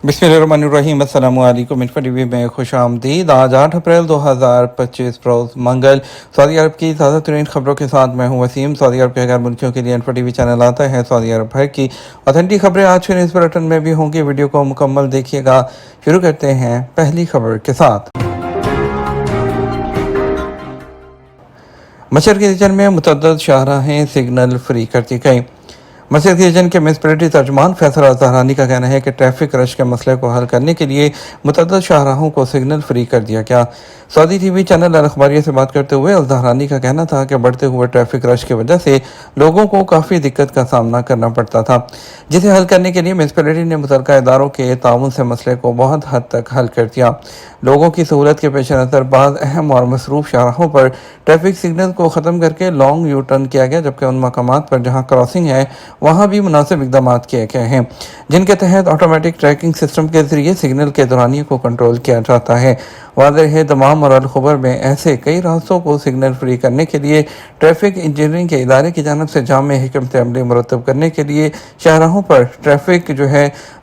बिस्मिल्लाहिर्रहमानिर्रहीम। अस्सलामु अलैकुम। टीवी में खुश आमदीद। आज 8 अप्रैल 2025 रोज़ मंगल सऊदी अरब की ताज़ा तरीन खबरों के साथ मैं हूँ वसीम। सऊदी अरब के गैर मुल्कियों के लिए टीवी चैनल आता है सऊदी अरब भर की ऑथेंटिक खबरें आज के न्यूज़ बुलेटिन में भी होंगी। वीडियो को मुकम्मल देखिएगा। शुरू करते हैं पहली खबर के साथ। मशरक़ी रीजन में मुतअद्दिद शाहराहें सिग्नल फ्री कर दी गई। मशरक़ी रीजन के म्यूनिसिपैलिटी तर्जुमान फैसल अज़हरानी का कहना है कि ट्रैफिक रश के मसले को हल करने के लिए मुतअद्दिद शाहराहों को सिग्नल फ्री कर दिया गया। सऊदी टीवी चैनल अल अखबारिया से बात करते हुए अज़हरानी का कहना था कि बढ़ते हुए ट्रैफिक रश की वजह से लोगों को काफ़ी दिक्कत का सामना करना पड़ता था, जिसे हल करने के लिए म्यूनिसिपैलिटी ने मुतल्लिका इदारों के ताउन से मसले को बहुत हद तक हल कर दिया। लोगों की सहूलत के पेश नज़र बाद अहम और मसरूफ़ शाहराहों पर ट्रैफिक सिग्नल को ख़त्म करके लॉन्ग यू टर्न किया गया, जबकि उन मकामात पर जहाँ क्रॉसिंग है वहाँ भी मुनासिब इक़दाम किए गए हैं, जिनके तहत ऑटोमेटिक ट्रैकिंग सिस्टम के ज़रिए सिग्नल के दौरानिए को कंट्रोल किया जाता है। वाज़ेह है दमाम और अल-खुबर में ऐसे कई रास्तों को सिग्नल फ्री करने के लिए ट्रैफिक इंजीनियरिंग के इदारे की जानब से जामे हिकमत अमली मुरतब करने के लिए शाहराहों पर ट्रैफिक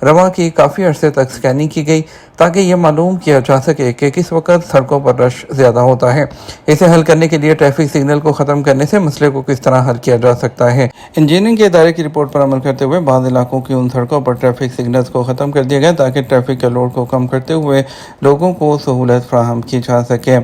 रवा की काफ़ी अरसे तक स्कैनिंग की गई, ताकि ये मालूम किया जा सके कि किस वक्त सड़कों पर रश ज़्यादा होता है। इसे हल करने के लिए ट्रैफिक सिग्नल को ख़त्म करने से मसले को किस तरह हल किया जा सकता है। इंजीनियरिंग के इदारे की रिपोर्ट पर अमल करते हुए बाद इलाकों की उन सड़कों पर ट्रैफिक सिग्नल्स को ख़त्म कर दिया गया, ताकि ट्रैफिक के लोड को कम करते हुए लोगों को सहूलत फराहम की जा सके।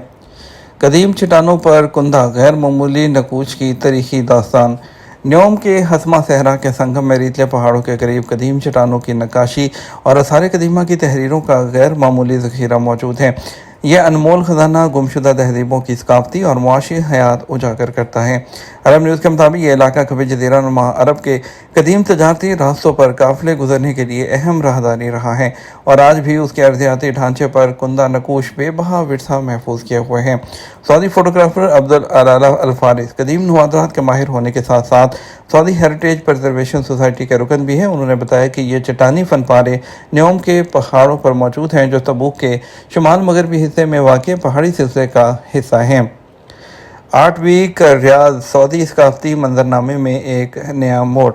कदीम चट्टानों पर कुंदा गैर मामूली नकूश की तारीखी दास्तान। न्योम के हसमा सहरा के संगम में रेतीले पहाड़ों के करीब कदीम चट्टानों की नक्काशी और आसार कदीमा की तहरीरों का गैर मामूली ज़ख़ीरा मौजूद है। यह अनमोल ख़जाना गुमशुदा तहजीबों की सकाफ़ती और मुआशी हयात उजागर करता है। अरब न्यूज़ के मुताबिक ये इलाका कभी जज़ीरा नुमा अरब के कदीम तजारती रास्तों पर काफ़िले गुजरने के लिए अहम राहदारी रहा है, और आज भी उसके अर्ज़ियाती ढांचे पर कुंदा नकूश बेबहा विरसा महफूज किए हुए हैं। सऊदी फोटोग्राफर अब्दुल अला अल फारिस कदीम नवादरात के माहिर होने के साथ साथ सऊदी हेरिटेज प्रिजर्वेशन सोसाइटी के रुकन भी हैं। उन्होंने बताया कि ये चट्टानी फनपारे न्योम के पहाड़ों पर मौजूद हैं, जो तबूक के शुमाल मगरबी हिस्से में वाक़ पहाड़ी सिलसिले का हिस्सा हैं। 8 वीक रियाद सऊदी सकाफ़ती मंजरनामे में एक नया मोड़।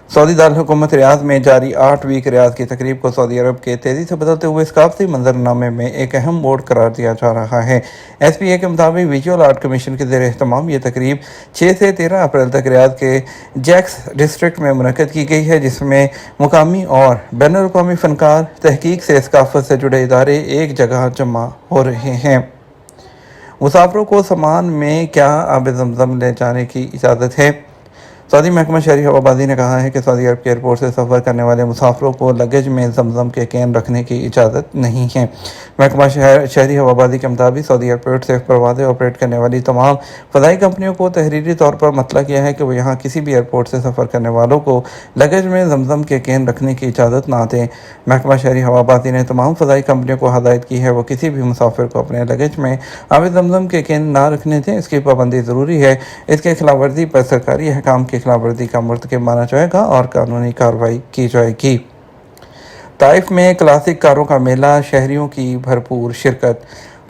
सऊदी दारुल हुकूमत रियाद में जारी 8 वीक रियाद की तकरीब को सऊदी अरब के तेज़ी से बदलते हुए सकाफ़ती मंजरनामे में एक अहम मोड़ करार दिया जा रहा है। SPA के मुताबिक विजुअल आर्ट कमीशन के ज़ेर एहतमाम ये तकरीब 6 से 13 अप्रैल तक रियाद के जैक्स डिस्ट्रिक्ट में मुनक़्क़द की गई है, जिसमें मुकामी और बैनुल-अक़वामी फ़नकार, तहकीक से सकाफ़त से जुड़े इदारे एक जगह जमा हो रहे हैं। मुसाफिरों को सामान में क्या आब ज़मज़म ले जाने की इजाज़त है? सऊदी महकमा शहरी हवाबाजी ने कहा है कि सऊदी अरब के एयरपोर्ट से सफ़र करने वाले मुसाफिरों को लगेज में ज़मज़म के कैन रखने की इजाज़त नहीं है। महकमा शहरी हवाबाजी के मुताबिक सऊदी एयरपोर्ट से परवाज़ें ऑपरेट करने वाली तमाम फ़ज़ाई कंपनियों को तहरीरी तौर पर मतला किया है कि वो यहाँ किसी भी एयरपोर्ट से सफ़र करने वालों को लगेज में ज़मज़म के कैन रखने की इजाज़त ना दें। महकमा शहरी हवाबाजी ने तमाम फ़ज़ाई कंपनियों को हदायत की है वो किसी भी मुसाफिर को अपने लगेज में आब ज़मज़म के कैन ना रखने दें। इसकी पाबंदी ज़रूरी है। इसके खिलाफ वर्जी पर सरकारी अहकाम की खिलाफ वर्जी का मुर्तकब माना जाएगा और कानूनी कार्रवाई की जाएगी। ताइफ में क्लासिक कारों का मेला, शहरियों की भरपूर शिरकत।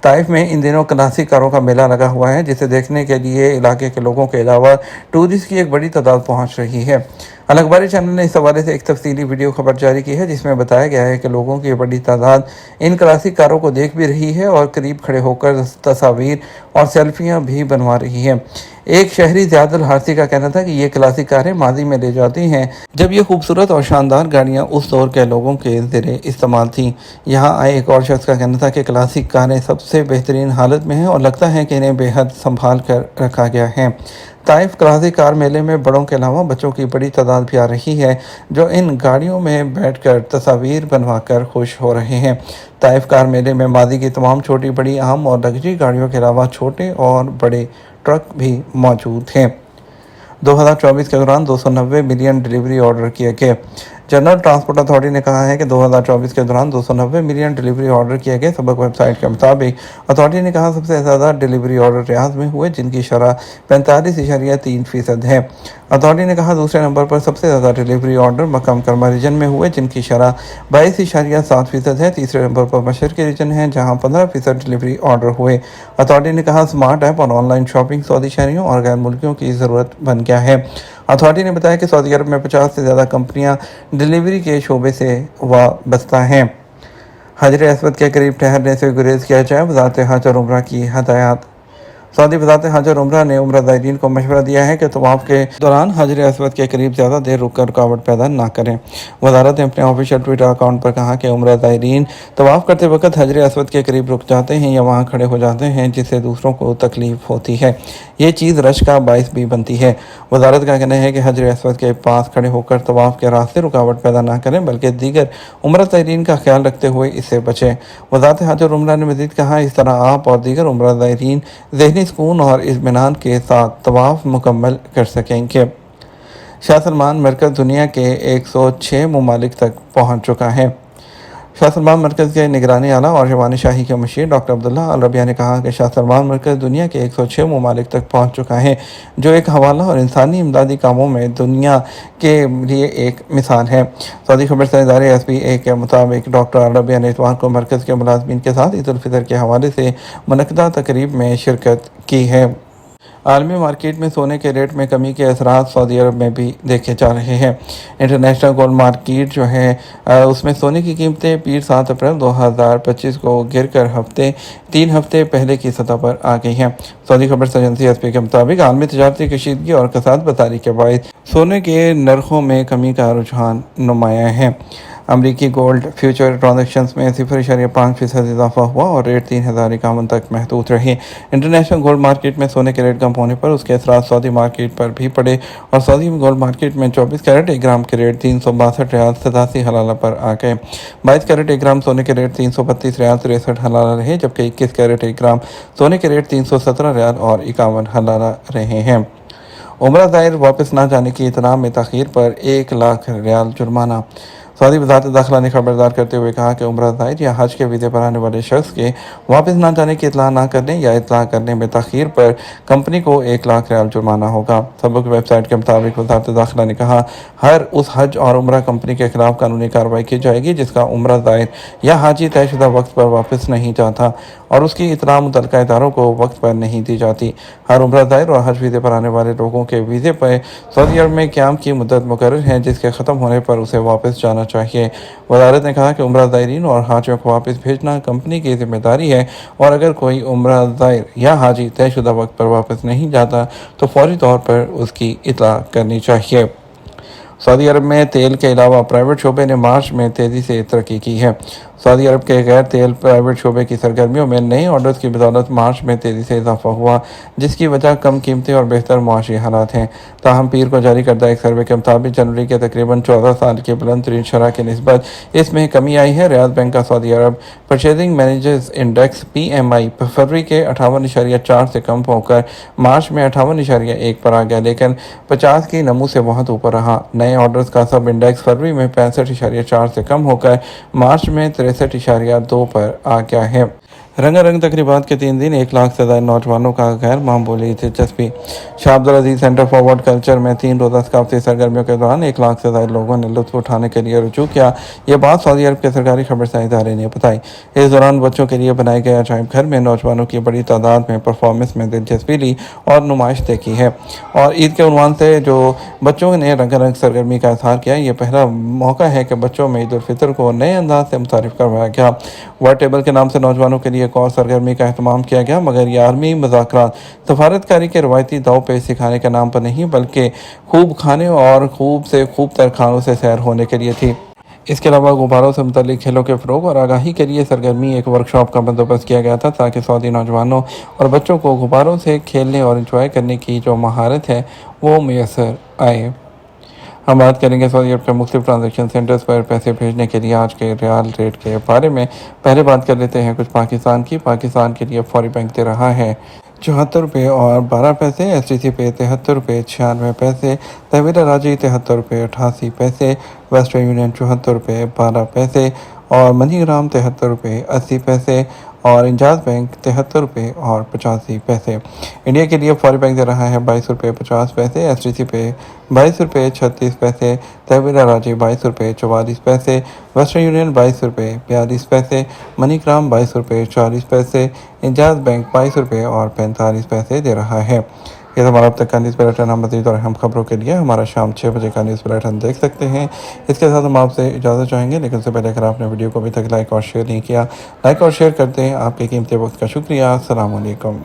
ताइफ में इन दिनों क्लासिक कारों का मेला लगा हुआ है, जिसे देखने के लिए इलाके के लोगों के अलावा टूरिस्ट की एक बड़ी तादाद पहुंच रही है। अल अखबारी चैनल ने इस हवाले से एक तफसीली वीडियो खबर जारी की है, जिसमें बताया गया है कि लोगों की बड़ी तादाद इन क्लासिक कारों को देख भी रही है और करीब खड़े होकर तस्वीर और सेल्फियां भी बनवा रही है। एक शहरी ज़ियादुल हारसी का कहना था कि ये क्लासिक कारें माजी में ले जाती हैं जब ये खूबसूरत और शानदार गाड़ियाँ उस दौर के लोगों के ज़रिए इस्तेमाल थीं। यहाँ आए एक और शख्स का कहना था कि क्लासिक कारें सबसे बेहतरीन हालत में हैं और लगता है कि इन्हें बेहद संभाल कर रखा गया है। ताइफ क्लासिक कार मेले में बड़ों के अलावा बच्चों की बड़ी तादाद भी आ रही है, जो इन गाड़ियों में बैठकर तस्वीर बनवाकर खुश हो रहे हैं। ताइफ कार मेले में मादी की तमाम छोटी बड़ी आम और लग्जरी गाड़ियों के अलावा छोटे और बड़े ट्रक भी मौजूद हैं। 2024 के दौरान 290 मिलियन डिलीवरी ऑर्डर किए गए। जनरल ट्रांसपोर्ट अथॉरिटी ने कहा है कि 2024 के दौरान 290 मिलियन डिलीवरी ऑर्डर किए गए। सबक वेबसाइट के मुताबिक अथॉरिटी ने कहा सबसे ज़्यादा डिलीवरी ऑर्डर रियाद में हुए, जिनकी शरह 45.3% है। अथॉरिटी ने कहा दूसरे नंबर पर सबसे ज़्यादा डिलीवरी ऑर्डर मक्का मुकर्रमा रीजन में हुए, जिनकी शरह 22.7% है। तीसरे नंबर पर मशरक़ी रीजन है, जहाँ 15% डिलीवरी ऑर्डर हुए। अथॉरिटी ने कहा स्मार्ट ऐप और ऑनलाइन शॉपिंग सऊदी शहरियों और गैर मुल्कियों की ज़रूरत बन गया है। अथॉरिटी ने बताया कि सऊदी अरब में 50 से ज़्यादा कंपनियां डिलीवरी के शोबे से वाबस्ता हैं। حجر اسود کے قریب ٹھہرنے سے گریز کیا جائے، وزارت حج اور عمرہ کی ہدایات۔ سعودی وزارت حج اور عمرہ نے عمرہ زائرین کو مشورہ دیا ہے کہ طواف کے دوران حجر اسود کے قریب زیادہ دیر رک کر رکاوٹ پیدا نہ کریں۔ وزارت نے اپنے آفیشیل ٹویٹر اکاؤنٹ پر کہا کہ عمرہ زائرین طواف کرتے وقت حجر اسود کے قریب رک جاتے ہیں یا وہاں کھڑے ہو جاتے ہیں، جس سے دوسروں کو تکلیف ہوتی ہے۔ یہ چیز رش کا باعث بھی بنتی ہے۔ وزارت کا کہنا ہے کہ حجر اسود کے پاس کھڑے ہو کر طواف کے راستے رکاوٹ پیدا نہ کریں، بلکہ دیگر عمرہ زائرین کا خیال رکھتے ہوئے اس سے بچیں۔ وزارت حج اور عمرہ نے مزید کہا، اس طرح آپ اور دیگر عمرہ زائرین ذہنی سکون اور اطمینان کے ساتھ طواف مکمل کر سکیں گے۔ شاہ سلمان مرکز دنیا کے 106 ممالک تک پہنچ چکا ہے۔ شاہ سلمان مرکز کے نگرانی اعلیٰ اور ایوان شاہی کے مشیر ڈاکٹر عبداللہ الربیہ نے کہا کہ شاہ سلمان مرکز دنیا کے 106 ممالک تک پہنچ چکا ہے، جو ایک حوالہ اور انسانی امدادی کاموں میں دنیا کے لیے ایک مثال ہے۔ سعودی خبررساں ادارے SPA کے مطابق ڈاکٹر الربیہ نے اتوار کو مرکز کے ملازمین کے ساتھ عید الفطر کے حوالے سے منعقدہ تقریب میں شرکت کی ہے۔ عالمی مارکیٹ میں سونے کے ریٹ میں کمی کے اثرات سعودی عرب میں بھی دیکھے جا رہے ہیں۔ انٹرنیشنل گولڈ مارکیٹ جو ہے اس میں سونے کی قیمتیں پیر 7 اپریل 2025 کو گر کر 3 ہفتے پہلے کی سطح پر آ گئی ہیں۔ سعودی خبررساں ایجنسی SPA کے مطابق عالمی تجارتی کشیدگی اور کساد بازاری کے باعث سونے کے نرخوں میں کمی کا رجحان نمایاں ہے۔ امریکی گولڈ فیوچر ٹرانزیکشنز میں 0.5% اضافہ ہوا اور ریٹ 3051 تک محدود رہے۔ انٹرنیشنل گولڈ مارکیٹ میں سونے کے ریٹ کم ہونے پر اس کے اثرات سعودی مارکیٹ پر بھی پڑے اور سعودی گولڈ مارکیٹ میں 24 کیرٹ 1 گرام کے ریٹ 362 ریال 87 حلالہ پر آ گئے۔ 22 کیرٹ 1 گرام سونے کے ریٹ 332 ریال 63 حلالہ رہے، جبکہ 21 کیرٹ 1 گرام سونے کے ریٹ 317 ریال اور 51 حلالہ رہے ہیں۔ عمرہ زائر واپس نہ جانے کی اطلاع میں تاخیر پر 1 لاکھ ریال جرمانہ۔ سعودی وزارت داخلہ نے خبردار کرتے ہوئے کہا کہ عمرہ زائر یا حج کے ویزے پر آنے والے شخص کے واپس نہ جانے کی اطلاع نہ کرنے یا اطلاع کرنے میں تاخیر پر کمپنی کو 1 لاکھ ریال جرمانہ ہوگا۔ سبق ویب سائٹ کے مطابق وزارت داخلہ نے کہا، ہر اس حج اور عمرہ کمپنی کے خلاف قانونی کارروائی کی جائے گی جس کا عمرہ زائر یا حاجی طے شدہ وقت پر واپس نہیں جاتا اور اس کی اطلاع متعلقہ اداروں کو وقت پر نہیں دی جاتی۔ ہر عمرہ زائر اور حج ویزے پر آنے والے لوگوں کے ویزے پر سعودی عرب میں قیام کی مدت مقرر ہے، جس کے ختم ہونے پر اسے واپس جانا چاہیے۔ وزارت نے کہا کہ عمرہ زائرین اور حاجیوں کو واپس بھیجنا کمپنی کی ذمہ داری ہے اور اگر کوئی عمرہ زائر یا حاجی طے شدہ وقت پر واپس نہیں جاتا تو فوری طور پر اس کی اطلاع کرنی چاہیے۔ سعودی عرب میں تیل کے علاوہ پرائیویٹ شعبے نے مارچ میں تیزی سے ترقی کی ہے۔ سعودی عرب کے غیر تیل پرائیویٹ شعبے کی سرگرمیوں میں نئے آرڈرز کی بدولت مارچ میں تیزی سے اضافہ ہوا، جس کی وجہ کم قیمتیں اور بہتر معاشی حالات ہیں۔ تاہم پیر کو جاری کردہ ایک سروے کے مطابق جنوری کے تقریباً 14 سال کی بلند ترین شرح کی نسبت اس میں کمی آئی ہے۔ ریاض بینک کا سعودی عرب پرچیزنگ مینیجرز انڈیکس PMI فروری کے 58.4 سے کم ہو کر مارچ میں 58.1 پر آ گیا، لیکن 50 کی نمو سے بہت اوپر رہا۔ نئے آرڈرز کا سب انڈیکس فروری میں 65.4 سے کم ہو کر مارچ میں 63.2 پر آ گیا ہے۔ رنگا رنگ تقریبات کے 3 دن 1 لاکھ سے زائد نوجوانوں کا غیر معمولی دلچسپی۔ Shah Abdulaziz Centre for World Culture میں 3 روزہ ثقافتی سرگرمیوں کے دوران 1 لاکھ سے زائد لوگوں نے لطف اٹھانے کے لیے رجوع کیا۔ یہ بات سعودی عرب کے سرکاری خبررساں ادارے نے بتائی۔ اس دوران بچوں کے لیے بنائے گئے عجائب گھر میں نوجوانوں کی بڑی تعداد میں پرفارمنس میں دلچسپی لی اور نمائش دیکھی ہے، اور عید کے عنوان سے جو بچوں نے رنگا رنگ سرگرمی کا اظہار کیا، یہ پہلا موقع ہے کہ بچوں میں عید الفطر کو نئے انداز سے متعارف کروایا گیا۔ ورڈ ٹیبل کے نام سے نوجوانوں کے لیے ایک اور سرگرمی کا اہتمام کیا گیا، مگر یہ عالمی مذاکرات سفارتکاری کے روایتی داؤ پیچ سکھانے کے نام پر نہیں، بلکہ خوب کھانے اور خوب سے خوب تر کھانوں سے سیر ہونے کے لیے تھی۔ اس کے علاوہ غباروں سے متعلق کھیلوں کے فروغ اور آگاہی کے لیے سرگرمی ایک ورکشاپ کا بندوبست کیا گیا تھا، تاکہ سعودی نوجوانوں اور بچوں کو غباروں سے کھیلنے اور انجوائے کرنے کی جو مہارت ہے وہ میسر آئے۔ ہم بات کریں گے سعودی عرب کے مختلف ٹرانزیکشن سینٹرز پر پیسے بھیجنے کے لیے آج کے ریال ریٹ کے بارے میں۔ پہلے بات کر لیتے ہیں کچھ پاکستان کی۔ پاکستان کے لیے فوری بینک دے رہا ہے 74 روپے اور 12 پیسے، STC پے 73 روپے 96 پیسے، تحویل راجی 73 روپے 88 پیسے، ویسٹرن یونین 74 روپے 12 پیسے اور منی گرام 73 روپے 80 پیسے اور انجاز بینک 73 روپے اور 85 پیسے۔ انڈیا کے لیے فوری بینک دے رہا ہے 22 روپے 50 پیسے، STC پے 22 روپے 36 پیسے، تحویل راجی 22 روپے 44 پیسے، ویسٹرن یونین 22 روپے 42 پیسے، منی گرام 22 روپے 40 پیسے، انجاز بینک 22 روپے اور 45 پیسے دے رہا ہے۔ یہ ہمارا اب تک کا نیوز بلیٹن. مزید اور اہم خبروں کے لیے ہمارا شام 6 بجے کا نیوز بلیٹن دیکھ سکتے ہیں. اس کے ساتھ ہم آپ سے اجازت چاہیں گے، لیکن اس سے پہلے اگر آپ نے ویڈیو کو ابھی تک لائک اور شیئر نہیں کیا، لائک اور شیئر کرتے ہیں. آپ کے قیمتی وقت کا شکریہ. السلام علیکم.